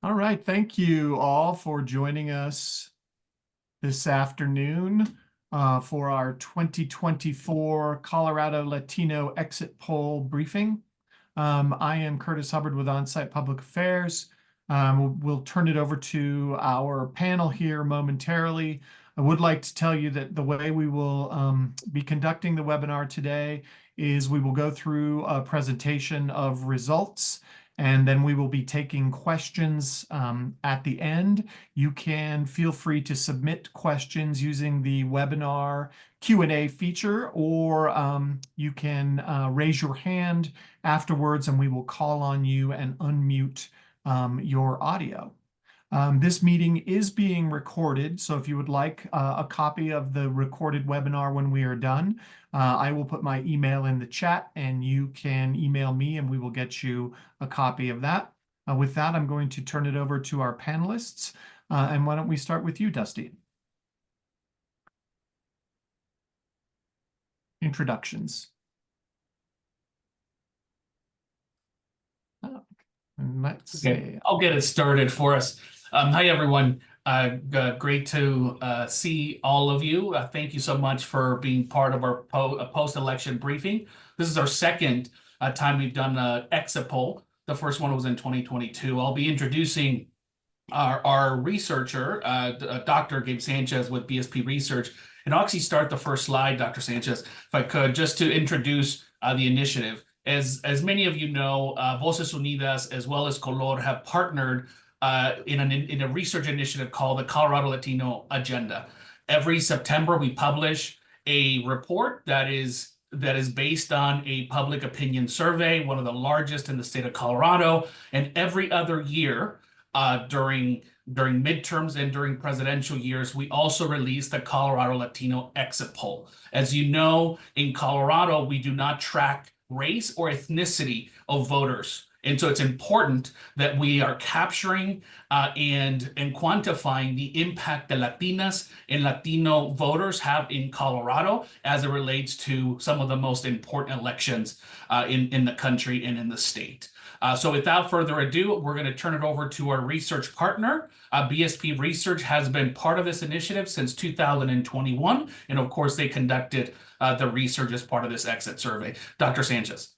All right, thank you all for joining us this afternoon for our 2024 Colorado Latino Exit Poll briefing. I am Curtis Hubbard with On-Site Public Affairs. We'll turn it over to our panel here momentarily. I would like to tell you that the way we will be conducting the webinar today is we will go through a presentation of results, and then we will be taking questions at the end. You can feel free to submit questions using the webinar Q&A feature, or you can raise your hand afterwards and we will call on you and unmute your audio. This meeting is being recorded, so if you would like a copy of the recorded webinar when we are done, I will put my email in the chat and you can email me and we will get you a copy of that. With that, I'm going to turn it over to our panelists. And why don't we start with you, Dusty? Introductions. Let's see. I'll get it started for us. Hi, everyone. Great to see all of you. Thank you so much for being part of our post-election briefing. This is our second time we've done an exit poll. The first one was in 2022. I'll be introducing our researcher, Dr. Gabe Sanchez with BSP Research. And I'll actually start the first slide, Dr. Sanchez, if I could, just to introduce the initiative. As many of you know, Voces Unidas as well as Color have partnered in a research initiative called the Colorado Latino Agenda. Every September, we publish a report that is based on a public opinion survey, one of the largest in the state of Colorado. And every other year, during midterms and during presidential years, we also release the Colorado Latino Exit Poll. As you know, in Colorado, we do not track race or ethnicity of voters. And so it's important that we are capturing and quantifying the impact that Latinas and Latino voters have in Colorado as it relates to some of the most important elections in the country and in the state. So without further ado, we're going to turn it over to our research partner. BSP Research has been part of this initiative since 2021. And of course, they conducted the research as part of this exit survey. Dr. Sanchez.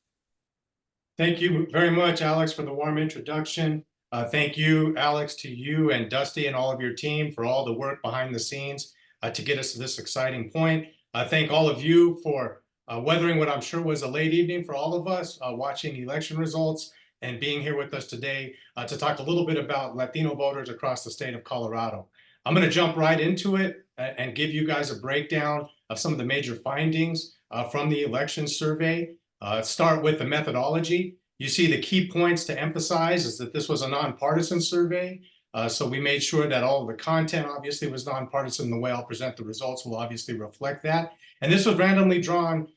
Thank you very much, Alex, for the warm introduction. Thank you, Alex, to you and Dusty and all of your team for all the work behind the scenes to get us to this exciting point. Thank all of you for weathering what I'm sure was a late evening for all of us, watching election results and being here with us today to talk a little bit about Latino voters across the state of Colorado. I'm going to jump right into it and give you guys a breakdown of some of the major findings from the election survey. Start with the methodology. You see the key points to emphasize is that this was a nonpartisan survey. So we made sure that all of the content obviously was nonpartisan. The way I'll present the results will obviously reflect that. And this was randomly drawn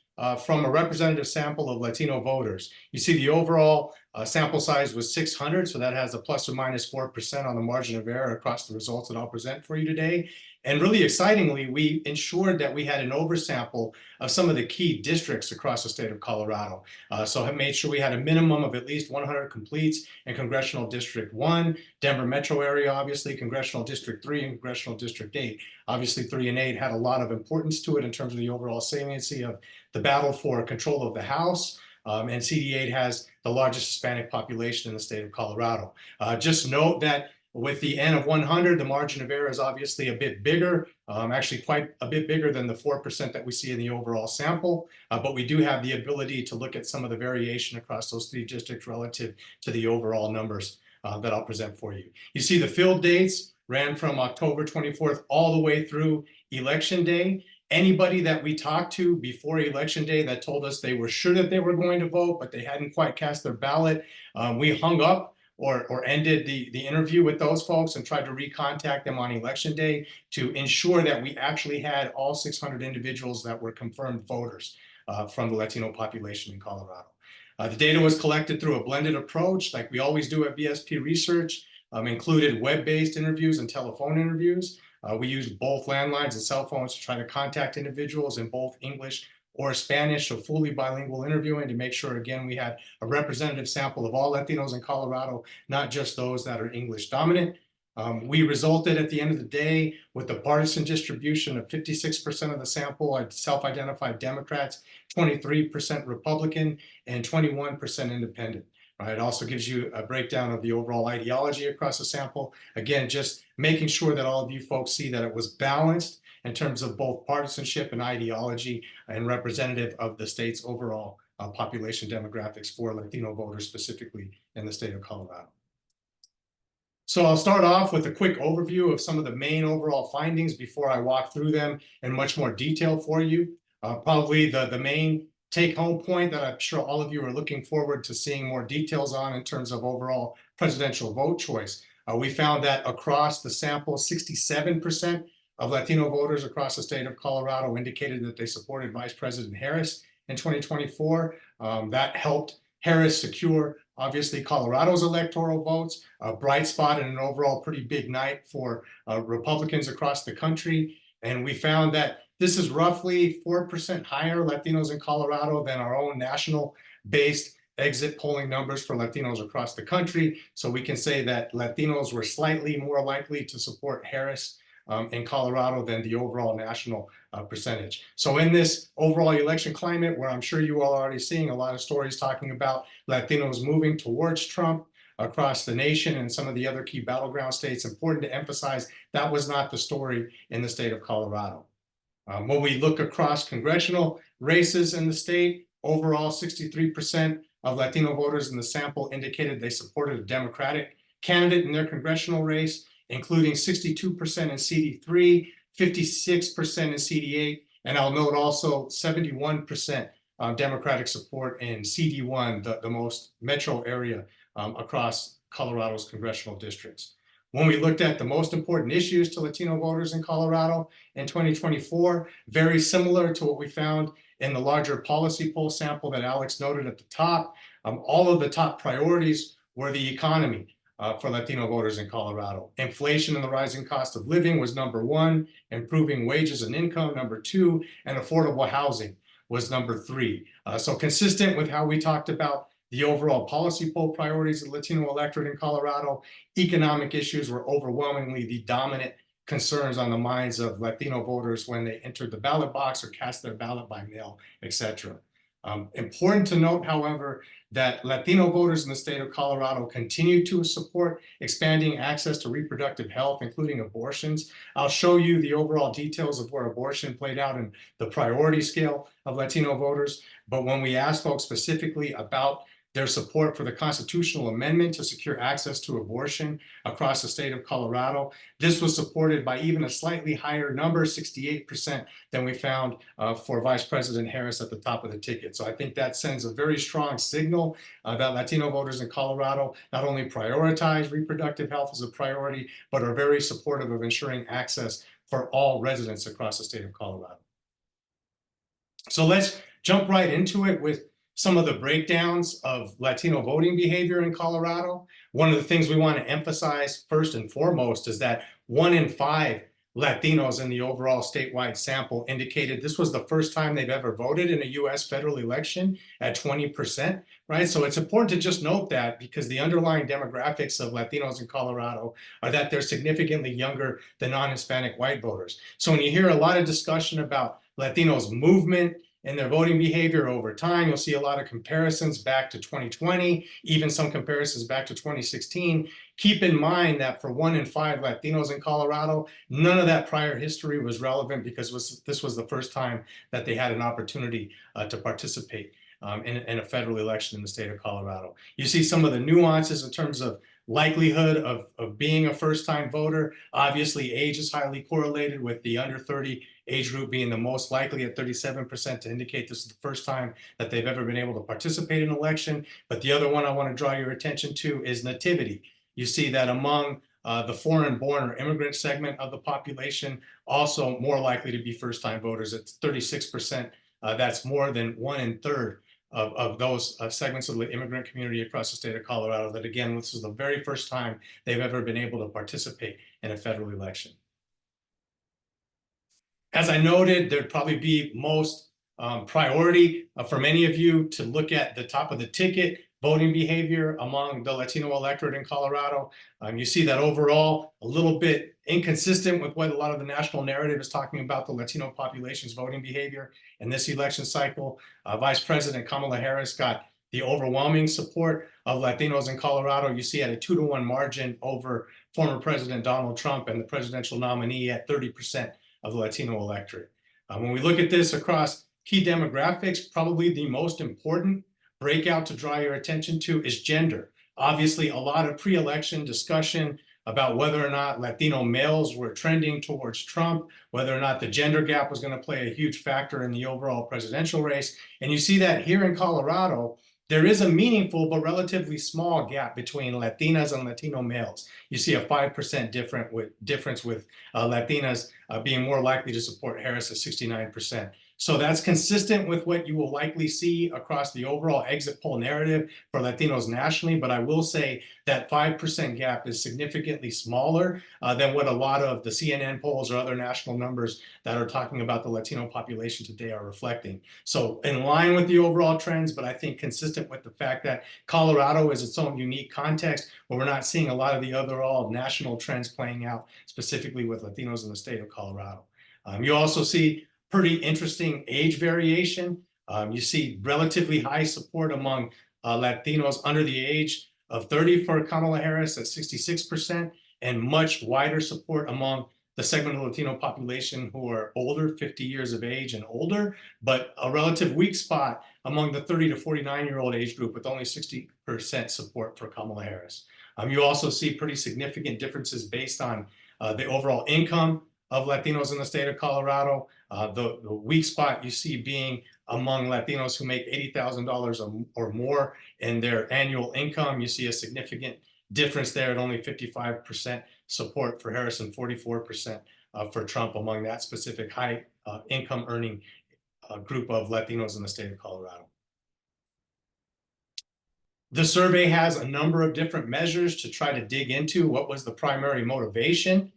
from a representative sample of Latino voters. You see the overall sample size was 600, so that has a plus or minus 4% on the margin of error across the results that I'll present for you today. And really excitingly, we ensured that we had an oversample of some of the key districts across the state of Colorado. So I made sure we had a minimum of at least 100 completes in Congressional District 1, Denver metro area, obviously, Congressional District 3, and Congressional District 8. Obviously, 3 and 8 had a lot of importance to it in terms of the overall saliency of the battle for control of the House. And CD8 has the largest Hispanic population in the state of Colorado. Just note that with the N of 100, the margin of error is obviously a bit bigger, actually quite a bit bigger than the 4% that we see in the overall sample. But we do have the ability to look at some of the variation across those 3 districts relative to the overall numbers that I'll present for you. You see the field dates ran from October 24th all the way through Election Day. Anybody that we talked to before Election Day that told us they were sure that they were going to vote, but they hadn't quite cast their ballot, we hung up or ended the interview with those folks and tried to recontact them on Election Day to ensure that we actually had all 600 individuals that were confirmed voters from the Latino population in Colorado. The data was collected through a blended approach, like we always do at BSP Research, included web-based interviews and telephone interviews. We used both landlines and cell phones to try to contact individuals in both English or Spanish, so fully bilingual interviewing to make sure, again, we had a representative sample of all Latinos in Colorado, not just those that are English dominant. We resulted at the end of the day with a partisan distribution of 56% of the sample self-identified Democrats, 23% Republican, and 21% independent. Right. It also gives you a breakdown of the overall ideology across the sample. Again, just making sure that all of you folks see that it was balanced in terms of both partisanship and ideology and representative of the state's overall population demographics for Latino voters, specifically in the state of Colorado. So I'll start off with a quick overview of some of the main overall findings before I walk through them in much more detail for you. Probably the main take-home point that I'm sure all of you are looking forward to seeing more details on in terms of overall presidential vote choice. We found that across the sample, 67% of Latino voters across the state of Colorado indicated that they supported Vice President Harris in 2024. That helped Harris secure, obviously, Colorado's electoral votes, a bright spot and an overall pretty big night for Republicans across the country. And we found that this is roughly 4% higher Latinos in Colorado than our own national-based exit polling numbers for Latinos across the country. So we can say that Latinos were slightly more likely to support Harris in Colorado than the overall national percentage. So in this overall election climate, where I'm sure you all are already seeing a lot of stories talking about Latinos moving towards Trump across the nation and some of the other key battleground states, important to emphasize that was not the story in the state of Colorado. When we look across congressional races in the state, overall 63% of Latino voters in the sample indicated they supported a Democratic candidate in their congressional race, including 62% in CD3, 56% in CD8, and I'll note also 71% Democratic support in CD1, the most metro area across Colorado's congressional districts. When we looked at the most important issues to Latino voters in Colorado in 2024, very similar to what we found in the larger policy poll sample that Alex noted at the top, all of the top priorities were the economy for Latino voters in Colorado. Inflation and the rising cost of living was number one, improving wages and income, number two, and affordable housing was number three. So consistent with how we talked about the overall policy poll priorities of the Latino electorate in Colorado, economic issues were overwhelmingly the dominant concerns on the minds of Latino voters when they entered the ballot box or cast their ballot by mail, etc. Important to note, however, that Latino voters in the state of Colorado continue to support expanding access to reproductive health, including abortions. I'll show you the overall details of where abortion played out in the priority scale of Latino voters. But when we asked folks specifically about their support for the constitutional amendment to secure access to abortion across the state of Colorado, this was supported by even a slightly higher number, 68%, than we found for Vice President Harris at the top of the ticket. So I think that sends a very strong signal that Latino voters in Colorado not only prioritize reproductive health as a priority, but are very supportive of ensuring access for all residents across the state of Colorado. So let's jump right into it with some of the breakdowns of Latino voting behavior in Colorado. One of the things we want to emphasize first and foremost is that 1 in 5 Latinos in the overall statewide sample indicated this was the first time they've ever voted in a US federal election at 20%, right? So it's important to just note that because the underlying demographics of Latinos in Colorado are that they're significantly younger than non-Hispanic white voters. So when you hear a lot of discussion about Latinos movement and their voting behavior over time, you'll see a lot of comparisons back to 2020, even some comparisons back to 2016. Keep in mind that for 1 in 5 Latinos in Colorado, none of that prior history was relevant because this was the first time that they had an opportunity to participate in a federal election in the state of Colorado. You see some of the nuances in terms of likelihood of being a first-time voter. Obviously, age is highly correlated with the under 30 age group being the most likely at 37% to indicate this is the first time that they've ever been able to participate in an election. But the other one I want to draw your attention to is nativity. You see that among the foreign-born or immigrant segment of the population, also more likely to be first-time voters. It's 36%. That's more than 1 in 3 of those segments of the immigrant community across the state of Colorado that, again, this is the very first time they've ever been able to participate in a federal election. As I noted, there'd probably be most priority for many of you to look at the top of the ticket voting behavior among the Latino electorate in Colorado. You see that overall a little bit inconsistent with what a lot of the national narrative is talking about the Latino population's voting behavior in this election cycle. Vice President Kamala Harris got the overwhelming support of Latinos in Colorado. You see at a 2-to-1 margin over former President Donald Trump and the presidential nominee at 30% of the Latino electorate. When we look at this across key demographics, probably the most important breakout to draw your attention to is gender. Obviously, a lot of pre-election discussion about whether or not Latino males were trending towards Trump, whether or not the gender gap was going to play a huge factor in the overall presidential race. And you see that here in Colorado, there is a meaningful but relatively small gap between Latinas and Latino males. You see a 5% difference with Latinas being more likely to support Harris at 69%. So that's consistent with what you will likely see across the overall exit poll narrative for Latinos nationally. But I will say that 5% gap is significantly smaller than what a lot of the CNN polls or other national numbers that are talking about the Latino population today are reflecting. So in line with the overall trends, but I think consistent with the fact that Colorado is its own unique context where we're not seeing a lot of the overall national trends playing out specifically with Latinos in the state of Colorado. You also see pretty interesting age variation. You see relatively high support among Latinos under the age of 30 for Kamala Harris at 66%, and much wider support among the segment of the Latino population who are older, 50 years of age and older, but a relative weak spot among the 30 to 49-year-old age group with only 60% support for Kamala Harris. You also see pretty significant differences based on the overall income of Latinos in the state of Colorado. The weak spot you see being among Latinos who make $80,000 or more in their annual income. You see a significant difference there at only 55% support for Harris and 44% for Trump among that specific high income earning group of Latinos in the state of Colorado. The survey has a number of different measures to try to dig into what was the primary motivation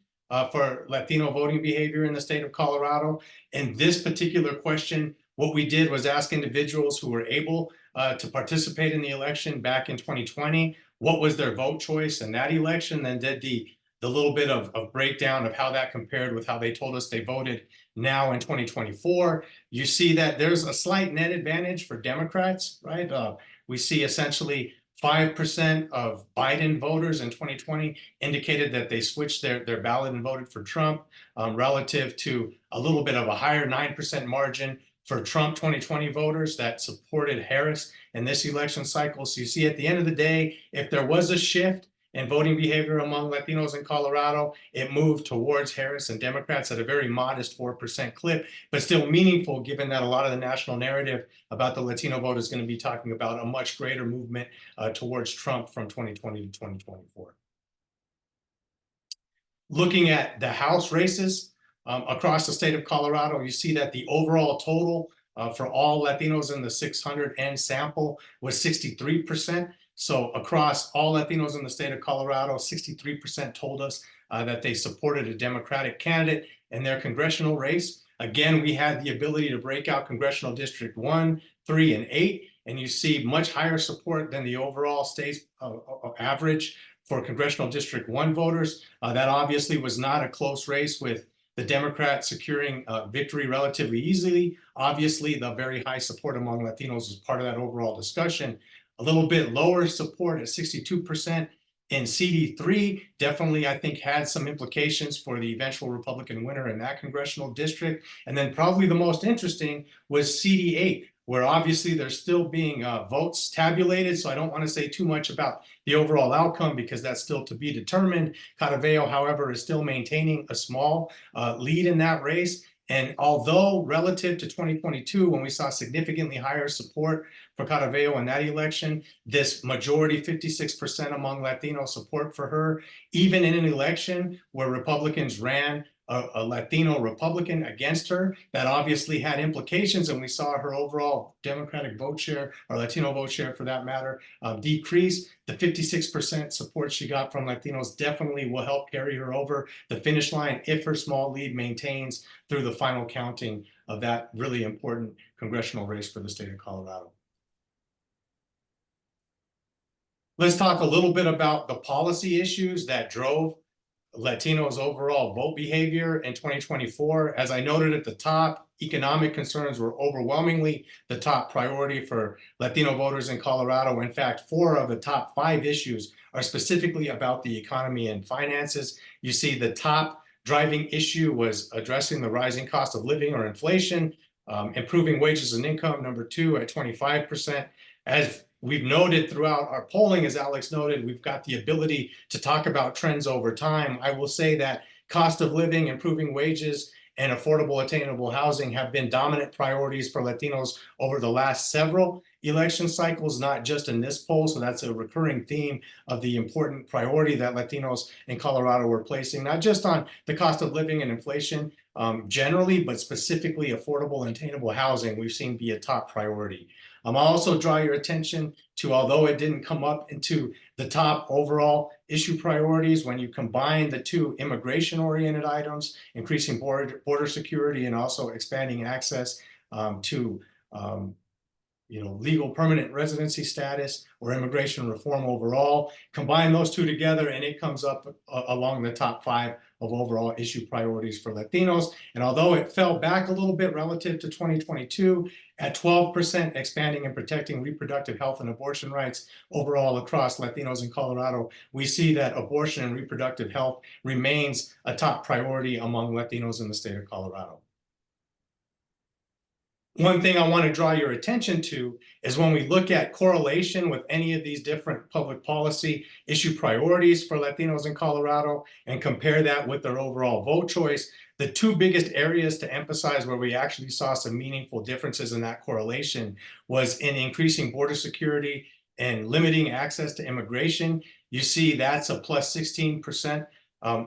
for Latino voting behavior in the state of Colorado. In this particular question, what we did was ask individuals who were able to participate in the election back in 2020, what was their vote choice in that election, then did the little bit of breakdown of how that compared with how they told us they voted now in 2024. You see that there's a slight net advantage for Democrats, right? We see essentially 5% of Biden voters in 2020 indicated that they switched their ballot and voted for Trump, relative to a little bit of a higher 9% margin for Trump 2020 voters that supported Harris in this election cycle. So you see at the end of the day, if there was a shift in voting behavior among Latinos in Colorado, it moved towards Harris and Democrats at a very modest 4% clip, but still meaningful given that a lot of the national narrative about the Latino vote is going to be talking about a much greater movement towards Trump from 2020 to 2024. Looking at the House races across the state of Colorado, you see that the overall total for all Latinos in the 600 N sample was 63%. So across all Latinos in the state of Colorado, 63% told us that they supported a Democratic candidate in their congressional race. Again, we had the ability to break out Congressional District 1, 3, and 8, and you see much higher support than the overall state average for Congressional District 1 voters. That obviously was not a close race with the Democrats securing victory relatively easily. Obviously, the very high support among Latinos was part of that overall discussion. A little bit lower support at 62% in CD3 definitely, I think, had some implications for the eventual Republican winner in that congressional district. And then probably the most interesting was CD8, where obviously there's still being votes tabulated. So I don't want to say too much about the overall outcome because that's still to be determined. Cataveo, however, is still maintaining a small lead in that race. And although relative to 2022, when we saw significantly higher support for Cataveo in that election, this majority, 56% among Latino support for her, even in an election where Republicans ran a Latino Republican against her. That obviously had implications, and we saw her overall Democratic vote share, or Latino vote share for that matter, decrease. The 56% support she got from Latinos definitely will help carry her over the finish line if her small lead maintains through the final counting of that really important congressional race for the state of Colorado. Let's talk a little bit about the policy issues that drove Latinos' overall vote behavior in 2024. As I noted at the top, economic concerns were overwhelmingly the top priority for Latino voters in Colorado. In fact, 4 of the top 5 issues are specifically about the economy and finances. You see the top driving issue was addressing the rising cost of living or inflation, improving wages and income, number 2 at 25%. As we've noted throughout our polling, as Alex noted, we've got the ability to talk about trends over time. I will say that cost of living, improving wages, and affordable attainable housing have been dominant priorities for Latinos over the last several election cycles, not just in this poll. So that's a recurring theme of the important priority that Latinos in Colorado were placing, not just on the cost of living and inflation generally, but specifically affordable and attainable housing we've seen be a top priority. I'll also draw your attention to, although it didn't come up into the top overall issue priorities, when you combine the 2 immigration-oriented items, increasing border security and also expanding access to legal permanent residency status or immigration reform overall, combine those 2 together and it comes up along the top 5 of overall issue priorities for Latinos. And although it fell back a little bit relative to 2022, at 12%, expanding and protecting reproductive health and abortion rights overall across Latinos in Colorado, we see that abortion and reproductive health remains a top priority among Latinos in the state of Colorado. One thing I want to draw your attention to is when we look at correlation with any of these different public policy issue priorities for Latinos in Colorado and compare that with their overall vote choice, the 2 biggest areas to emphasize where we actually saw some meaningful differences in that correlation was in increasing border security and limiting access to immigration. You see that's a plus 16%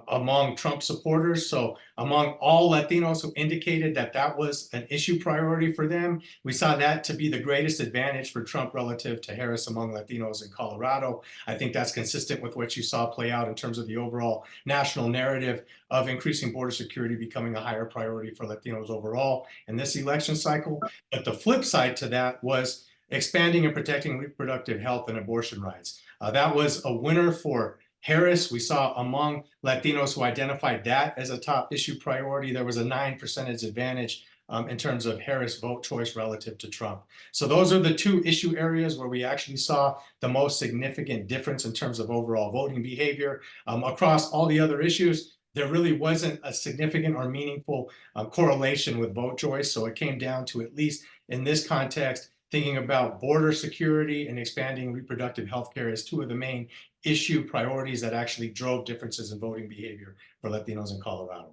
among Trump supporters. So among all Latinos who indicated that that was an issue priority for them, we saw that to be the greatest advantage for Trump relative to Harris among Latinos in Colorado. I think that's consistent with what you saw play out in terms of the overall national narrative of increasing border security becoming a higher priority for Latinos overall in this election cycle. But the flip side to that was expanding and protecting reproductive health and abortion rights. That was a winner for Harris. We saw among Latinos who identified that as a top issue priority, there was a 9% advantage in terms of Harris vote choice relative to Trump. So those are the 2 issue areas where we actually saw the most significant difference in terms of overall voting behavior. Across all the other issues, there really wasn't a significant or meaningful correlation with vote choice. So it came down to, at least in this context, thinking about border security and expanding reproductive health care as 2 of the main issue priorities that actually drove differences in voting behavior for Latinos in Colorado.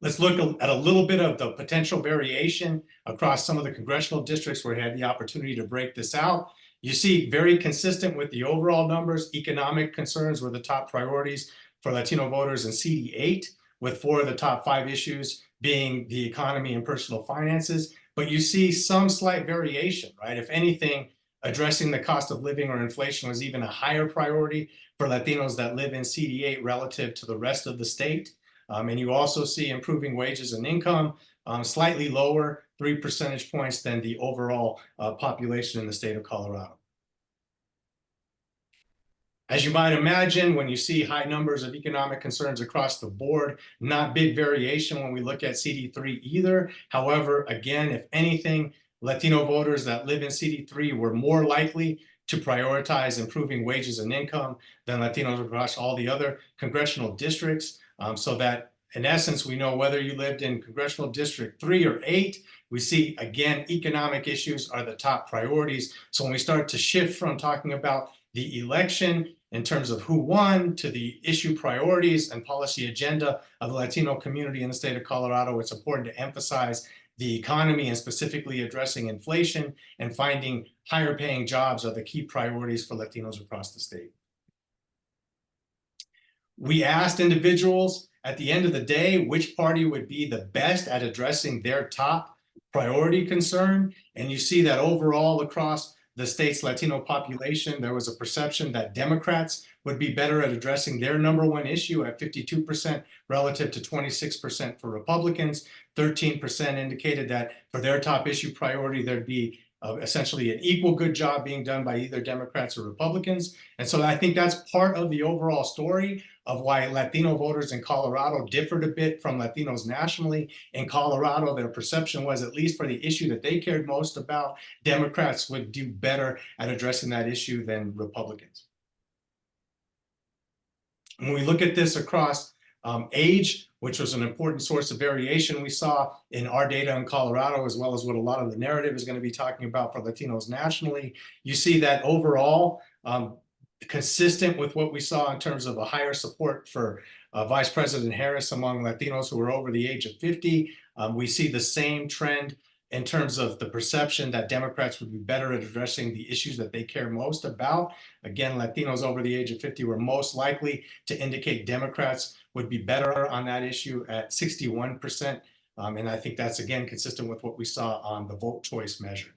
Let's look at a little bit of the potential variation across some of the congressional districts where we had the opportunity to break this out. You see, very consistent with the overall numbers, economic concerns were the top priorities for Latino voters in CD8, with 4 of the top 5 issues being the economy and personal finances. But you see some slight variation, right? If anything, addressing the cost of living or inflation was even a higher priority for Latinos that live in CD8 relative to the rest of the state. And you also see improving wages and income, slightly lower, 3 percentage points than the overall population in the state of Colorado. As you might imagine, when you see high numbers of economic concerns across the board, not big variation when we look at CD3 either. However, again, if anything, Latino voters that live in CD3 were more likely to prioritize improving wages and income than Latinos across all the other congressional districts. So that, in essence, we know whether you lived in congressional district 3 or 8, we see, again, economic issues are the top priorities. So when we start to shift from talking about the election in terms of who won to the issue priorities and policy agenda of the Latino community in the state of Colorado, it's important to emphasize the economy and specifically addressing inflation and finding higher paying jobs are the key priorities for Latinos across the state. We asked individuals at the end of the day, which party would be the best at addressing their top priority concern. And you see that overall across the state's Latino population, there was a perception that Democrats would be better at addressing their #1 issue at 52% relative to 26% for Republicans. 13% indicated that for their top issue priority, there'd be essentially an equal good job being done by either Democrats or Republicans. And so I think that's part of the overall story of why Latino voters in Colorado differed a bit from Latinos nationally. In Colorado, their perception was, at least for the issue that they cared most about, Democrats would do better at addressing that issue than Republicans. When we look at this across age, which was an important source of variation we saw in our data in Colorado, as well as what a lot of the narrative is going to be talking about for Latinos nationally, you see that overall, consistent with what we saw in terms of a higher support for Vice President Harris among Latinos who are over the age of 50. We see the same trend in terms of the perception that Democrats would be better at addressing the issues that they care most about. Again, Latinos over the age of 50 were most likely to indicate Democrats would be better on that issue at 61%. And I think that's, again, consistent with what we saw on the vote choice measure.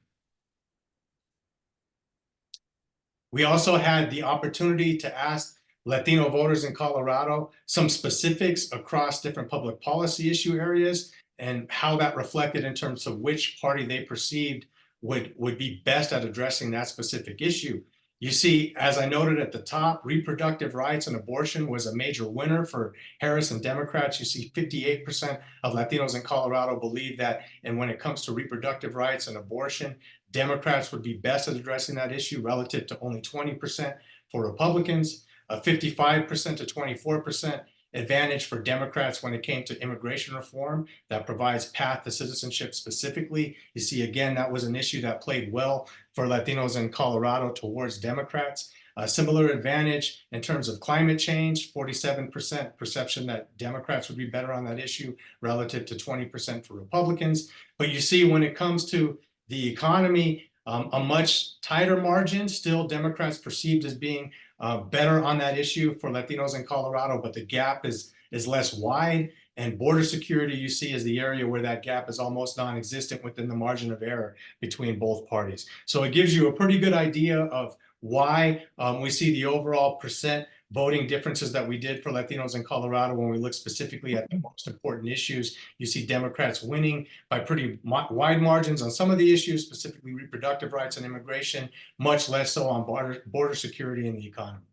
We also had the opportunity to ask Latino voters in Colorado some specifics across different public policy issue areas and how that reflected in terms of which party they perceived would be best at addressing that specific issue. You see, as I noted at the top, reproductive rights and abortion was a major winner for Harris and Democrats. You see 58% of Latinos in Colorado believe that, and when it comes to reproductive rights and abortion, Democrats would be best at addressing that issue relative to only 20% for Republicans, a 55% to 24% advantage for Democrats when it came to immigration reform that provides path to citizenship specifically. You see, again, that was an issue that played well for Latinos in Colorado towards Democrats. A similar advantage in terms of climate change, 47% perception that Democrats would be better on that issue relative to 20% for Republicans. But you see, when it comes to the economy, a much tighter margin, still Democrats perceived as being better on that issue for Latinos in Colorado, but the gap is less wide. And border security, you see, is the area where that gap is almost non-existent within the margin of error between both parties. So it gives you a pretty good idea of why we see the overall percent voting differences that we did for Latinos in Colorado. When we look specifically at the most important issues, you see Democrats winning by pretty wide margins on some of the issues, specifically reproductive rights and immigration, much less so on border security and the economy.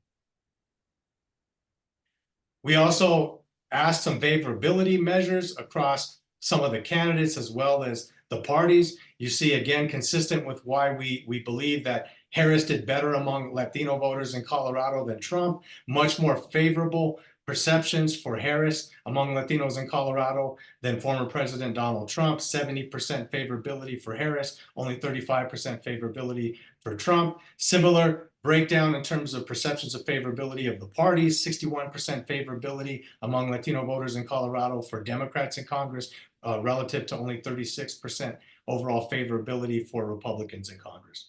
We also asked some favorability measures across some of the candidates as well as the parties. You see, again, consistent with why we believe that Harris did better among Latino voters in Colorado than Trump, much more favorable perceptions for Harris among Latinos in Colorado than former President Donald Trump. 70% favorability for Harris, only 35% favorability for Trump. Similar breakdown in terms of perceptions of favorability of the parties, 61% favorability among Latino voters in Colorado for Democrats in Congress, relative to only 36% overall favorability for Republicans in Congress.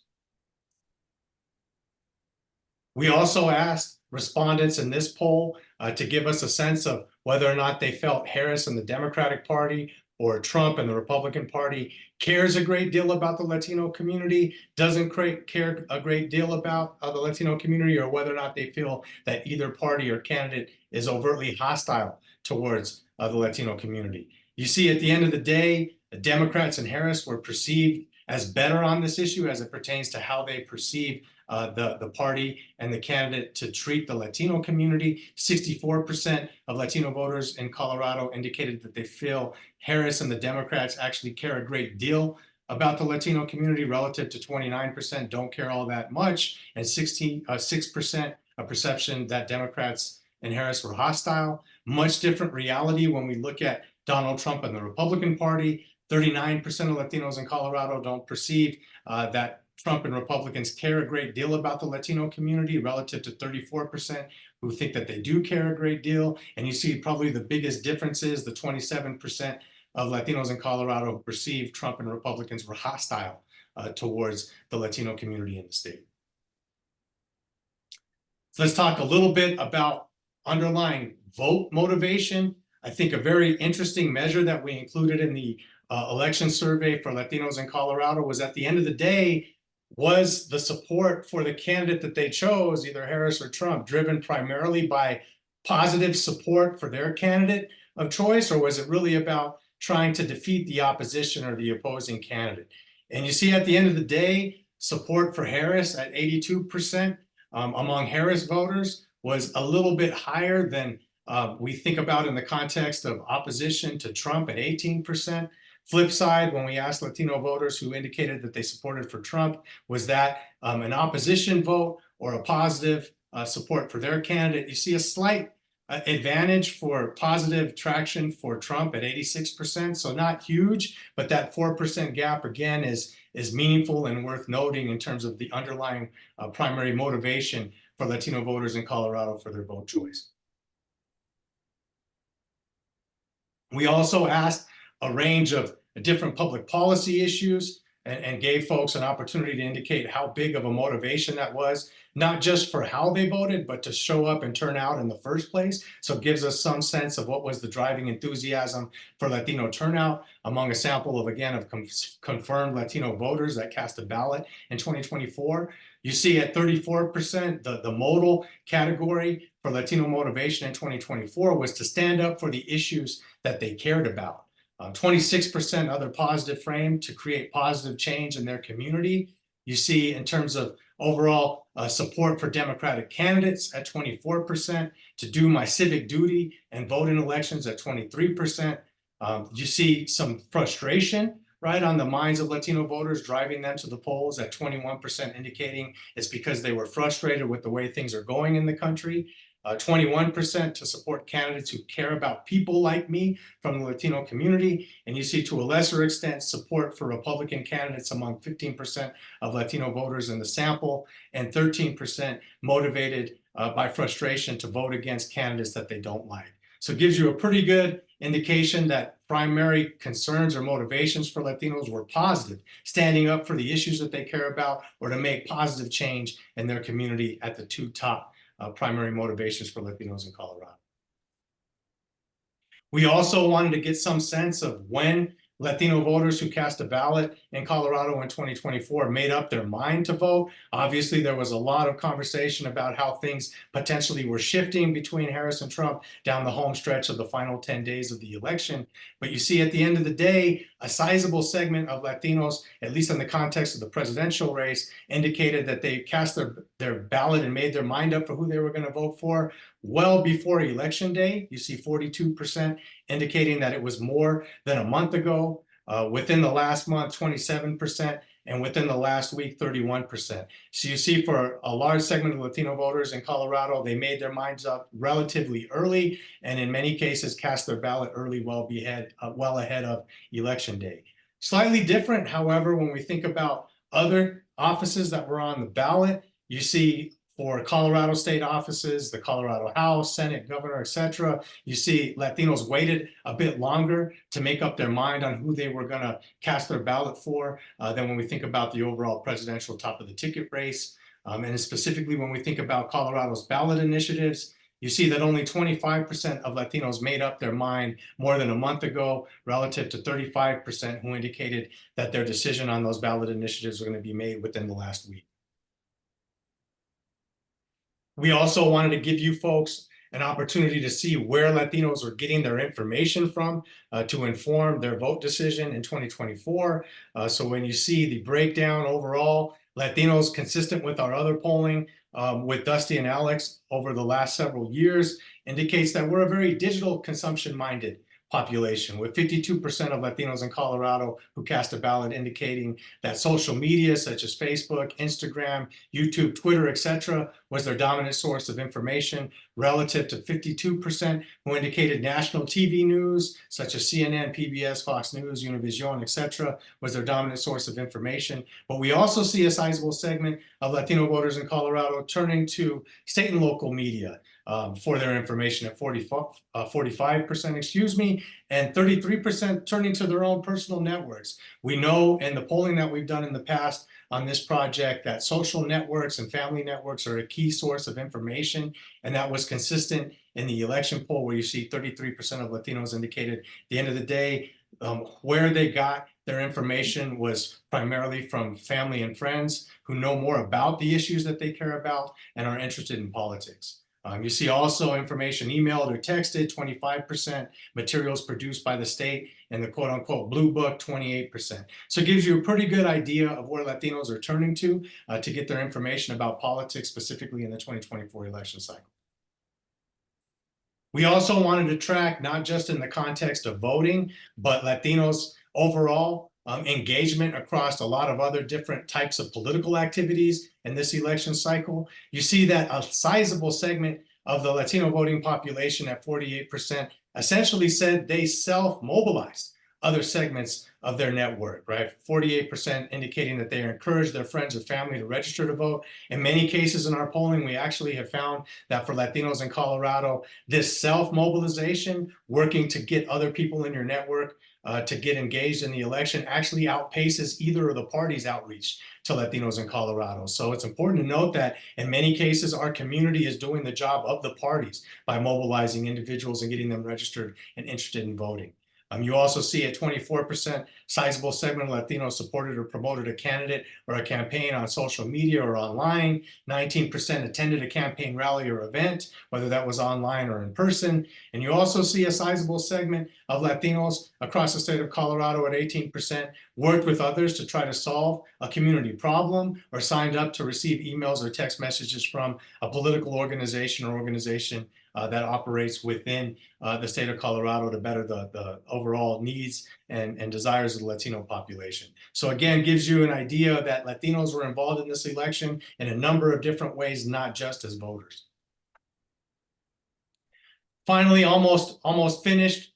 We also asked respondents in this poll to give us a sense of whether or not they felt Harris and the Democratic Party or Trump and the Republican Party cares a great deal about the Latino community, doesn't care a great deal about the Latino community, or whether or not they feel that either party or candidate is overtly hostile towards the Latino community. You see, at the end of the day, the Democrats and Harris were perceived as better on this issue as it pertains to how they perceive the party and the candidate to treat the Latino community. 64% of Latino voters in Colorado indicated that they feel Harris and the Democrats actually care a great deal about the Latino community, relative to 29% don't care all that much, and 6% a perception that Democrats and Harris were hostile. Much different reality when we look at Donald Trump and the Republican Party. 39% of Latinos in Colorado don't perceive that Trump and Republicans care a great deal about the Latino community, relative to 34% who think that they do care a great deal. And you see probably the biggest difference is the 27% of Latinos in Colorado who perceive Trump and Republicans were hostile towards the Latino community in the state. So let's talk a little bit about underlying vote motivation. I think a very interesting measure that we included in the election survey for Latinos in Colorado was, at the end of the day, was the support for the candidate that they chose, either Harris or Trump, driven primarily by positive support for their candidate of choice, or was it really about trying to defeat the opposition or the opposing candidate? And you see, at the end of the day, support for Harris at 82% among Harris voters was a little bit higher than we think about in the context of opposition to Trump at 18%. Flip side, when we asked Latino voters who indicated that they supported for Trump, was that an opposition vote or a positive support for their candidate? You see a slight advantage for positive traction for Trump at 86%, so not huge, but that 4% gap again is meaningful and worth noting in terms of the underlying primary motivation for Latino voters in Colorado for their vote choice. We also asked a range of different public policy issues and gave folks an opportunity to indicate how big of a motivation that was, not just for how they voted, but to show up and turn out in the first place. So it gives us some sense of what was the driving enthusiasm for Latino turnout among a sample of, again, of confirmed Latino voters that cast a ballot in 2024. You see at 34%, the modal category for Latino motivation in 2024 was to stand up for the issues that they cared about. 26% other positive frame to create positive change in their community. You see in terms of overall support for Democratic candidates at 24%, to do my civic duty and vote in elections at 23%. You see some frustration, right, on the minds of Latino voters, driving them to the polls at 21%, indicating it's because they were frustrated with the way things are going in the country. 21% to support candidates who care about people like me from the Latino community. And you see, to a lesser extent, support for Republican candidates among 15% of Latino voters in the sample, and 13% motivated by frustration to vote against candidates that they don't like. So it gives you a pretty good indication that primary concerns or motivations for Latinos were positive, standing up for the issues that they care about or to make positive change in their community at the two top primary motivations for Latinos in Colorado. We also wanted to get some sense of when Latino voters who cast a ballot in Colorado in 2024 made up their mind to vote. Obviously, there was a lot of conversation about how things potentially were shifting between Harris and Trump down the home stretch of the final 10 days of the election. But you see, at the end of the day, a sizable segment of Latinos, at least in the context of the presidential race, indicated that they cast their ballot and made their mind up for who they were going to vote for well before Election Day. You see 42% indicating that it was more than a month ago. Within the last month, 27%, and within the last week, 31%. So you see, for a large segment of Latino voters in Colorado, they made their minds up relatively early, and in many cases cast their ballot early, well ahead of Election Day. Slightly different, however, when we think about other offices that were on the ballot. You see, for Colorado state offices, the Colorado House, Senate, Governor, etc., you see Latinos waited a bit longer to make up their mind on who they were going to cast their ballot for than when we think about the overall presidential top of the ticket race. And specifically when we think about Colorado's ballot initiatives, you see that only 25% of Latinos made up their mind more than a month ago, relative to 35% who indicated that their decision on those ballot initiatives were going to be made within the last week. We also wanted to give you folks an opportunity to see where Latinos are getting their information from to inform their vote decision in 2024. So when you see the breakdown overall, Latinos, consistent with our other polling with Dusty and Alex over the last several years, indicates that we're a very digital consumption-minded population, with 52% of Latinos in Colorado who cast a ballot indicating that social media such as Facebook, Instagram, YouTube, Twitter, etc., was their dominant source of information, relative to 52% who indicated national TV news such as CNN, PBS, Fox News, Univision, etc., was their dominant source of information. But we also see a sizable segment of Latino voters in Colorado turning to state and local media, for their information at 45%, excuse me, and 33% turning to their own personal networks. We know in the polling that we've done in the past on this project that social networks and family networks are a key source of information, and that was consistent in the election poll where you see 33% of Latinos indicated at the end of the day where they got their information was primarily from family and friends who know more about the issues that they care about and are interested in politics. You see also information emailed or texted, 25%, materials produced by the state, and the quote unquote blue book, 28%. So it gives you a pretty good idea of where Latinos are turning to get their information about politics, specifically in the 2024 election cycle. We also wanted to track, not just in the context of voting, but Latinos overall engagement across a lot of other different types of political activities in this election cycle. You see that a sizable segment of the Latino voting population at 48% essentially said they self-mobilized other segments of their network, right? 48% indicating that they encourage their friends or family to register to vote. In many cases in our polling, we actually have found that for Latinos in Colorado, this self-mobilization, working to get other people in your network to get engaged in the election, actually outpaces either of the parties' outreach to Latinos in Colorado. So it's important to note that in many cases, our community is doing the job of the parties by mobilizing individuals and getting them registered and interested in voting. You also see a 24% sizable segment of Latinos supported or promoted a candidate or a campaign on social media or online. 19% attended a campaign rally or event, whether that was online or in person. And you also see a sizable segment of Latinos across the state of Colorado at 18% worked with others to try to solve a community problem or signed up to receive emails or text messages from a political organization or organization that operates within the state of Colorado to better the overall needs and desires of the Latino population. So again, gives you an idea that Latinos were involved in this election in a number of different ways, not just as voters. Finally, almost finished.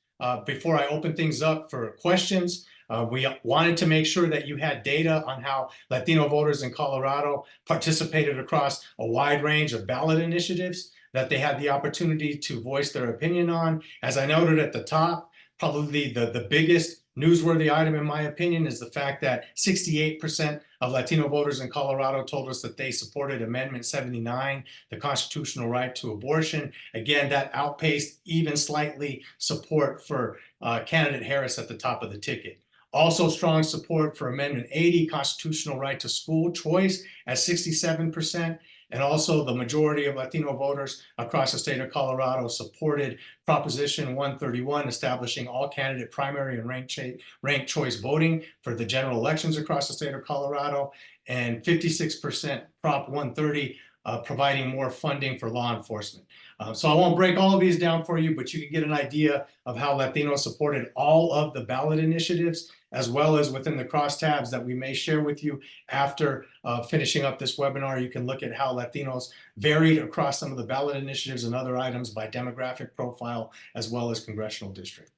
Before I open things up for questions, we wanted to make sure that you had data on how Latino voters in Colorado participated across a wide range of ballot initiatives that they had the opportunity to voice their opinion on. As I noted at the top, probably the biggest newsworthy item, in my opinion, is the fact that 68% of Latino voters in Colorado told us that they supported Amendment 79, the constitutional right to abortion. Again, that outpaced even slightly support for candidate Harris at the top of the ticket. Also strong support for Amendment 80, constitutional right to school choice, at 67%. And also the majority of Latino voters across the state of Colorado supported Proposition 131, establishing all candidate primary and ranked choice voting for the general elections across the state of Colorado, and 56% Prop 130, providing more funding for law enforcement. So I won't break all of these down for you, but you can get an idea of how Latinos supported all of the ballot initiatives, as well as within the crosstabs that we may share with you after finishing up this webinar. You can look at how Latinos varied across some of the ballot initiatives and other items by demographic profile, as well as congressional district.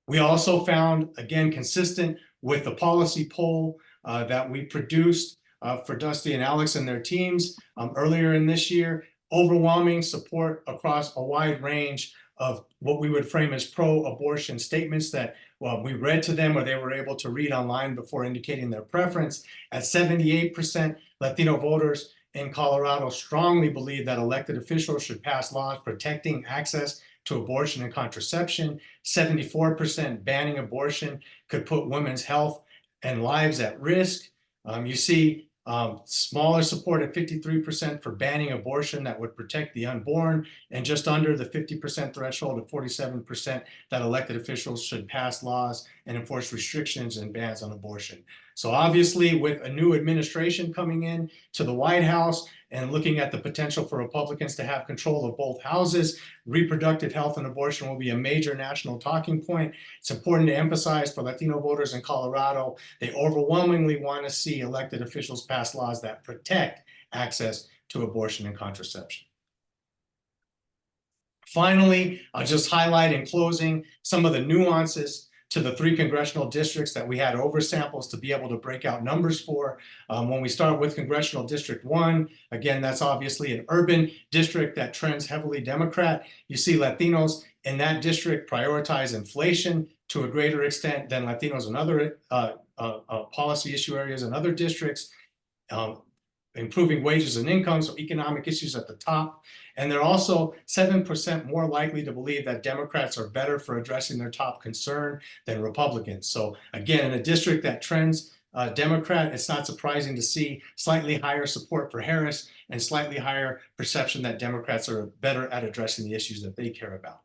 We also found, again, consistent with the policy poll that we produced for Dusty and Alex and their teams earlier in this year, overwhelming support across a wide range of what we would frame as pro-abortion statements that we read to them or they were able to read online before indicating their preference. At 78%, Latino voters in Colorado strongly believe that elected officials should pass laws protecting access to abortion and contraception. 74% banning abortion could put women's health and lives at risk. You see smaller support at 53% for banning abortion that would protect the unborn, and just under the 50% threshold of 47% that elected officials should pass laws and enforce restrictions and bans on abortion. So obviously, with a new administration coming in to the White House and looking at the potential for Republicans to have control of both houses, reproductive health and abortion will be a major national talking point. It's important to emphasize for Latino voters in Colorado, they overwhelmingly want to see elected officials pass laws that protect access to abortion and contraception. Finally, I'll just highlight in closing some of the nuances to the 3 congressional districts that we had oversamples to be able to break out numbers for. When we start with Congressional District 1, again, that's obviously an urban district that trends heavily Democrat. You see Latinos in that district prioritize inflation to a greater extent than Latinos in other policy issue areas in other districts. Improving wages and incomes, so economic issues at the top. And they're also 7% more likely to believe that Democrats are better for addressing their top concern than Republicans. So again, in a district that trends Democrat, it's not surprising to see slightly higher support for Harris and slightly higher perception that Democrats are better at addressing the issues that they care about.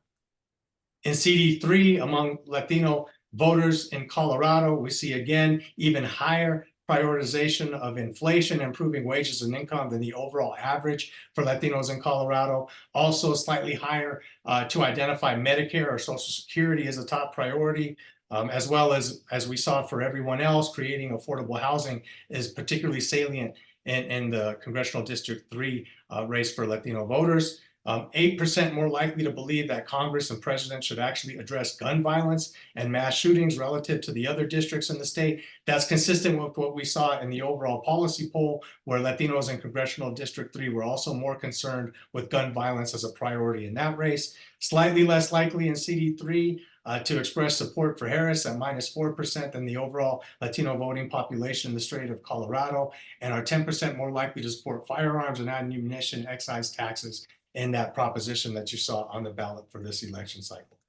In CD3, among Latino voters in Colorado, we see again even higher prioritization of inflation, improving wages and income than the overall average for Latinos in Colorado. Also slightly higher to identify Medicare or Social Security as a top priority, as well as we saw for everyone else, creating affordable housing is particularly salient in the Congressional District 3 race for Latino voters. 8% more likely to believe that Congress and president should actually address gun violence and mass shootings relative to the other districts in the state. That's consistent with what we saw in the overall policy poll, where Latinos in Congressional District 3 were also more concerned with gun violence as a priority in that race. Slightly less likely in CD3 to express support for Harris at -4% than the overall Latino voting population in the state of Colorado, and are 10% more likely to support firearms and ammunition excise taxes in that proposition that you saw on the ballot for this election cycle.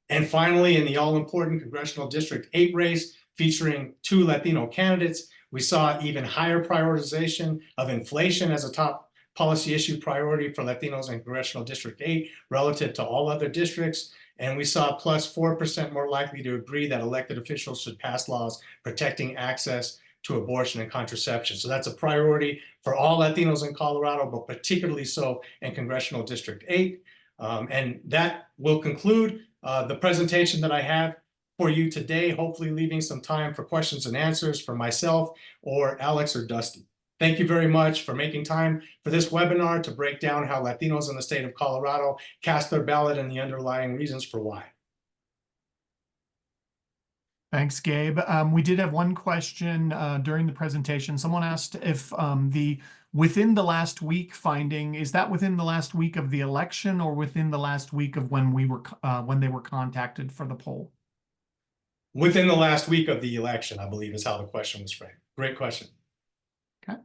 And finally, in the all-important Congressional District 8 race, featuring 2 Latino candidates, we saw even higher prioritization of inflation as a top policy issue priority for Latinos in Congressional District 8 relative to all other districts. And we saw +4% more likely to agree that elected officials should pass laws protecting access to abortion and contraception. So that's a priority for all Latinos in Colorado, but particularly so in Congressional District 8. And that will conclude the presentation that I have for you today, hopefully leaving some time for questions and answers for myself or Alex or Dusty. Thank you very much for making time for this webinar to break down how Latinos in the state of Colorado cast their ballot and the underlying reasons for why. Thanks, Gabe. We did have one question during the presentation. Someone asked if the within the last week finding, is that within the last week of the election or within the last week of when they were contacted for the poll? Within the last week of the election, I believe is how the question was framed. Great question. Okay.